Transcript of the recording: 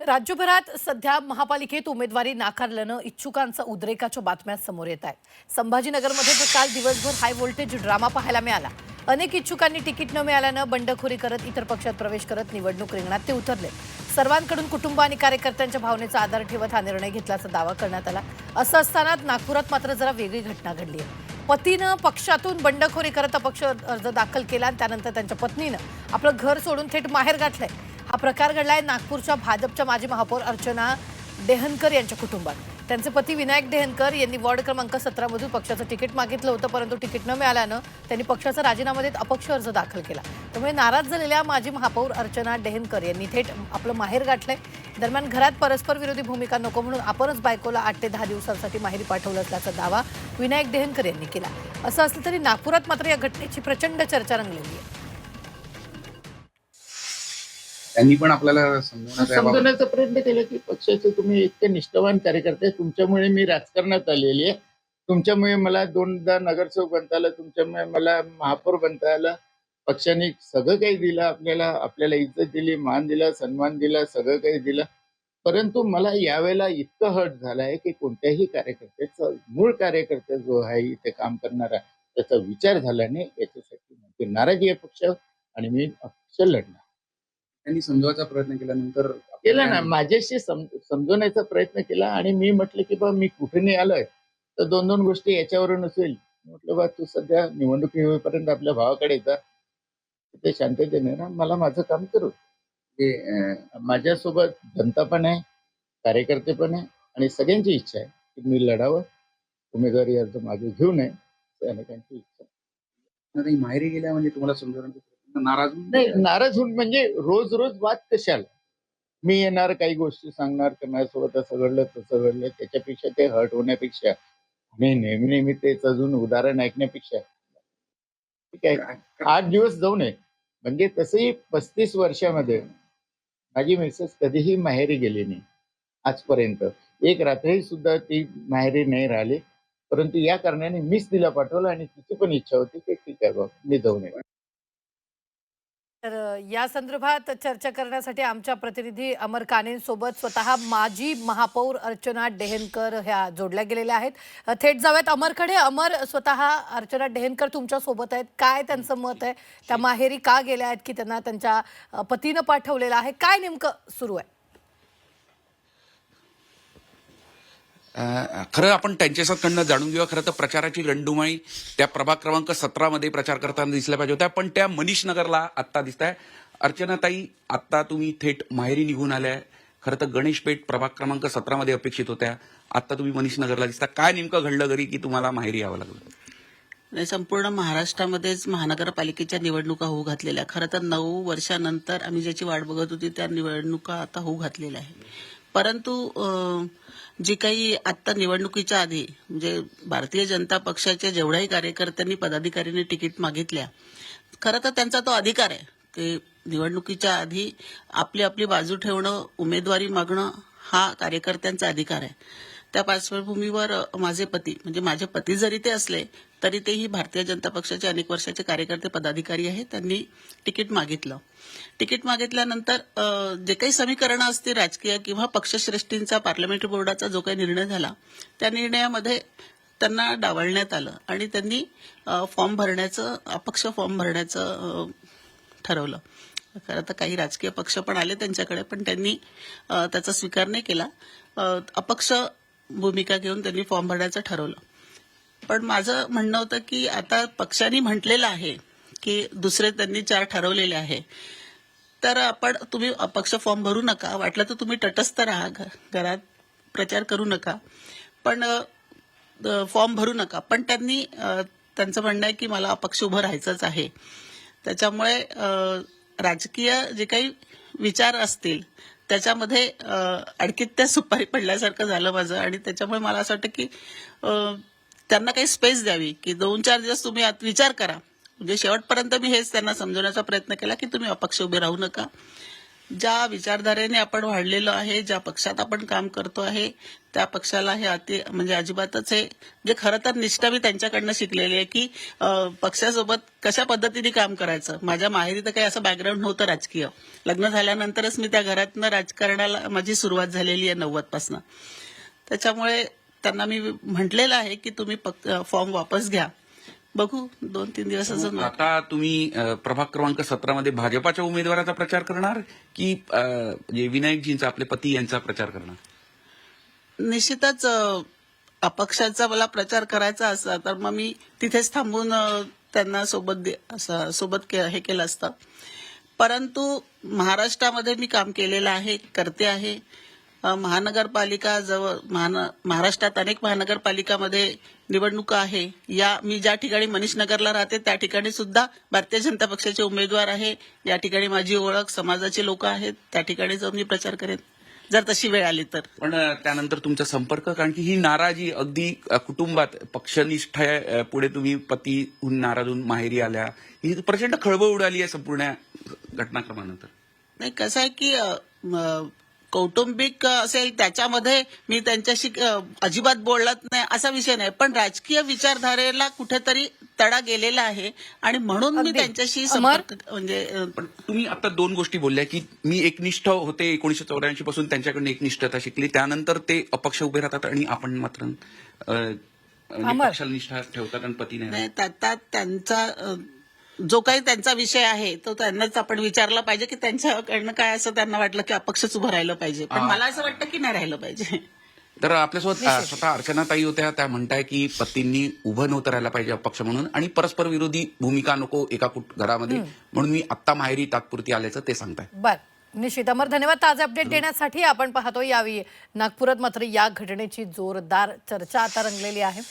राज्यभरात सध्या महापालिकेत उमेदवारी नाकारल्यानं इच्छुकांचा उद्रेकाच्या बातम्या समोर येत आहेत। संभाजीनगरमध्ये तर काल दिवसभर हाय व्होल्टेज ड्रामा पाहायला मिळाला। अनेक इच्छुकांनी तिकीट न मिळाल्यानं बंडखोरी करत इतर पक्षात प्रवेश करत निवडणूक रिंगणात ते उतरले। सर्वांकडून कुटुंब आणि कार्यकर्त्यांच्या भावनेचा आधार ठेवत हा निर्णय घेतल्याचा दावा करण्यात आला। असं असताना नागपुरात मात्र जरा वेगळी घटना घडली आहे। पतीनं पक्षातून बंडखोरी करत अपक्ष अर्ज दाखल केला आणि त्यानंतर त्यांच्या पत्नीनं आपलं घर सोडून थेट माहेर गाठलंय। हा प्रकार घडलाय नागपूरच्या भाजपच्या माजी महापौर अर्चना डेहनकर यांच्या कुटुंबात। त्यांचे पती विनायक डेहनकर यांनी वॉर्ड क्रमांक 17 मधून पक्षाचं तिकीट मागितलं होतं, परंतु तिकीट न मिळाल्यानं त्यांनी पक्षाचा राजीनामा देत अपक्ष अर्ज दाखल केला। त्यामुळे नाराज झालेल्या माजी महापौर अर्चना डेहनकर यांनी थेट आपलं माहेर गाठलंय। दरम्यान घरात परस्पर विरोधी भूमिका नको म्हणून आपणच बायकोला 8 ते 10 दिवसांसाठी माहेरी पाठवलं असल्याचा दावा विनायक डेहनकर यांनी केला। असं असलं तरी नागपुरात मात्र या घटनेची प्रचंड चर्चा रंगलेली आहे। त्यांनी पण आपल्याला समजवण्याचा प्रयत्न केला की पक्षाचे तुम्ही इतके निष्ठावान कार्यकर्ते, तुमच्यामुळे मी राजकारणात आलेली आहे, तुमच्यामुळे मला 2दा नगरसेवक बनता आलं, तुमच्यामुळे मला महापौर बनता आलं, पक्षाने सगळं काही दिलं, आपल्याला इज्जत दिली, मान दिला, सन्मान दिला, सगळं काही दिलं। परंतु मला यावेळेला इतकं हर्ट झालं आहे की कोणत्याही कार्यकर्त्याचा, मूळ कार्यकर्ता जो आहे इथे काम करणारा, त्याचा विचार झाला नाही। याच्यासाठी माझी नाराजी आहे पक्षावर आणि मी अपक्ष लढणार। त्यांनी समजवायचा प्रयत्न केल्यानंतर केला ना, माझ्याशी समजवण्याचा प्रयत्न केला आणि मी म्हटलं की बा मी कुठे नाही आलोय तर 2-2 गोष्टी याच्यावरून असेल। म्हटलं बा तू सध्या निवडणुकी होईपर्यंत आपल्या भावाकडे जा, ते शांततेने ना मला माझं काम करू दे। माझ्यासोबत जनता पण आहे, कार्यकर्ते पण आहे आणि सगळ्यांची इच्छा आहे की मी लढावं, उमेदवारी अर्ज मागे घेऊ नये, अशी अनेकांची इच्छा आहे। नाही माहेरी गेल्या म्हणजे तुम्हाला समजवण्याचा प्रयत्न नाही, नाराज होऊन म्हणजे रोज रोज वाद कशाला? मी येणार, काही गोष्टी सांगणार की माझ्यासोबत असं घडलं तसं घडलं, त्याच्यापेक्षा ते हर्ट होण्यापेक्षा मी नेहमी तेच अजून उदाहरण ऐकण्यापेक्षा ठीक आहे 8 दिवस जाऊ नये। म्हणजे तसंही 35 वर्षामध्ये माझी मिसेस कधीही माहेरी गेली नाही आजपर्यंत, एक रात्री सुद्धा ती माहेरी नाही राहिली। परंतु या कारणाने मीच तिला पाठवलं आणि तिची पण इच्छा होती की ठीक आहे बाबा मी जाऊ नये। तर या संदर्भात चर्चा करण्यासाठी आमच्या प्रतिनिधी अमर कानेंसोबत स्वतः माजी महापौर अर्चना डेहनकर ह्या जोडल्या गेलेल्या आहेत। थेट जाऊयात अमरकडे। अमर, स्वतः अर्चना डेहनकर तुमच्या सोबत आहेत, काय त्यांचं मत आहे? त्या माहेरी का गेल्या आहेत की त्यांना त्यांच्या पतीनं पाठवलेलं आहे? काय नेमकं सुरू आहे? खरं आपण त्यांच्याकडनं जाणून घेऊया। खरं तर प्रचाराची रणधुमाळी त्या प्रभाग क्रमांक 17 मध्ये प्रचार करताना दिसल्या पाहिजे होत्या, पण त्या मनीष नगरला आत्ता दिसत आहे। अर्चनाताई, आत्ता तुम्ही थेट माहेरी निघून आल्या। खरं तर गणेशपेठ प्रभाग क्रमांक 17 मध्ये अपेक्षित होत्या, आत्ता तुम्ही मनीष नगरला दिसता। काय नेमकं घडलं घरी की तुम्हाला माहेरी यावं लागलं? नाही, संपूर्ण महाराष्ट्रामध्येच महानगरपालिकेच्या निवडणुका होऊ घातलेल्या। खरं तर 9 वर्षानंतर आम्ही ज्याची वाट बघत होती त्या निवडणुका आता होऊ घातलेल्या आहे। परंतु जी काही आता निवडणुकीच्या आधी म्हणजे भारतीय जनता पक्षाच्या जेवढ्याही कार्यकर्त्यांनी पदाधिकाऱ्यांनी तिकीट मागितल्या, खरं तर त्यांचा तो अधिकार आहे की निवडणुकीच्या आधी आपली आपली बाजू ठेवणं, उमेदवारी मागणं हा कार्यकर्त्यांचा अधिकार आहे। त्या पार्श्वभूमीवर माझे पती म्हणजे माझे पती जरी ते असले तरी तेही भारतीय जनता पक्षाचे अनेक वर्षाचे कार्यकर्ते पदाधिकारी आहेत। त्यांनी तिकीट मागितलं। तिकीट मागितल्यानंतर जे काही समीकरणं असतील राजकीय किंवा पक्षश्रेष्ठींचा, पार्लमेंटरी बोर्डाचा जो काही निर्णय झाला त्या निर्णयामध्ये त्यांना डावलण्यात आलं आणि त्यांनी फॉर्म भरण्याचं, अपक्ष फॉर्म भरण्याचं ठरवलं। खरं तर काही राजकीय पक्ष पण आले त्यांच्याकडे, पण त्यांनी त्याचा स्वीकार नाही केला। अपक्ष भूमिका घेऊन त्यांनी फॉर्म भरण्याचं ठरवलं। पण माझं म्हणणं होतं की आता पक्षाने म्हटलेलं आहे की दुसरे त्यांनी 4 ठरवलेले आहे, तर तुम्ही अपक्ष फॉर्म भरू नका, वाटलं तर तुम्ही तटस्थ राहा, घरात प्रचार करू नका, पण फॉर्म भरू नका। पण त्यांनी त्यांचं म्हणणं आहे की मला अपक्ष उभं राहायचंच आहे। त्याच्यामुळे राजकीय जे काही विचार असतील त्याच्यामध्ये अडकीत त्या सुपारी पडल्यासारखं झालं माझं, आणि त्याच्यामुळे मला असं वाटतं की त्यांना काही स्पेस द्यावी की 2-4 दिवस तुम्ही विचार करा। म्हणजे शेवटपर्यंत मी हेच त्यांना समजवण्याचा प्रयत्न केला की तुम्ही अपक्ष उभे राहू नका, ज्या विचारधारेने आपण वाढलेलो आहे, ज्या पक्षात आपण काम करतो आहे, त्या पक्षाला हे म्हणजे अजिबातच हे जे खरं तर निष्ठा मी त्यांच्याकडनं शिकलेली आहे की पक्षासोबत कशा पद्धतीने काम करायचं. माझ्या माहेरी तर काही असं बॅकग्राऊंड नव्हतं राजकीय. लग्न झाल्यानंतरच मी त्या घरातनं राजकारणाला माझी सुरुवात झालेली आहे 90 पासून. त्याच्यामुळे त्यांना मी म्हटलेलं आहे की तुम्ही फॉर्म वापस घ्या. बघू 2-3 दिवस अजून. आता तुम्ही प्रभाग क्रमांक 17 मध्ये भाजपाच्या उमेदवाराचा प्रचार करणार की विनायकजींचा आपले पती यांचा प्रचार करणार? निश्चितच अपक्षाचा मला प्रचार करायचा असता तर मग मी तिथेच थांबून त्यांना सोबत हे केलं असतं. परंतु महाराष्ट्रामध्ये मी काम केलेलं आहे, करते आहे. महानगरपालिका महाराष्ट्रात अनेक महानगरपालिकामध्ये निवडणुका आहे. मी ज्या ठिकाणी मनीष नगरला राहते त्या ठिकाणी सुद्धा भारतीय जनता पक्षाचे उमेदवार आहे. या ठिकाणी माझी ओळख समाजाचे लोक आहेत. त्या ठिकाणी जाऊन मी प्रचार करेन जर तशी वेळ आली तर. पण त्यानंतर तुमचा संपर्क, कारण की ही नाराजी अगदी कुटुंबात पक्षनिष्ठा पुढे तुम्ही पतीहून नाराज होऊन माहेरी आल्या, ही प्रचंड खळबळ उडाली आहे संपूर्ण घटनाक्रमानंतर. नाही, कसं आहे की कौटुंबिक असेल त्याच्यामध्ये मी त्यांच्याशी अजिबात बोलत नाही असा विषय नाही, पण राजकीय विचारधारेला कुठेतरी तडा गेलेला आहे आणि म्हणून मी अगदी. त्यांच्याशी अमर? संपर्क म्हणजे पण तुम्ही आता 2 गोष्टी बोलल्या की मी एकनिष्ठ होते 1984 पासून, त्यांच्याकडून एकनिष्ठता शिकली, त्यानंतर ते अपक्ष उभे राहतात आणि आपण मात्र अमर. पक्षाला निष्ठा ठेवतात आणि पती नाही. नाही, त्यात त्यांचा जो काही त्यांचा विषय आहे तो त्यांनाच आपण विचारला पाहिजे की त्यांच्याकडनं काय असं त्यांना वाटलं की अपक्षच उभं राहिलं पाहिजे. पण मला असं वाटतं की नाही राहिलं पाहिजे. तर आपल्यासोबत स्वतः अर्चनाताई होत्या, त्या म्हणताय की पतींनी उभं नव्हतं राहायला पाहिजे अपक्ष म्हणून, आणि परस्पर विरोधी भूमिका नको एका घरामध्ये, म्हणून मी आत्ता माहेरी तात्पुरती आल्याचं ते सांगताय. बर, निश्चित अमर, धन्यवाद ताजे अपडेट देण्यासाठी. आपण पाहतो यावेळी नागपुरात मात्र या घटनेची जोरदार चर्चा आता रंगलेली आहे.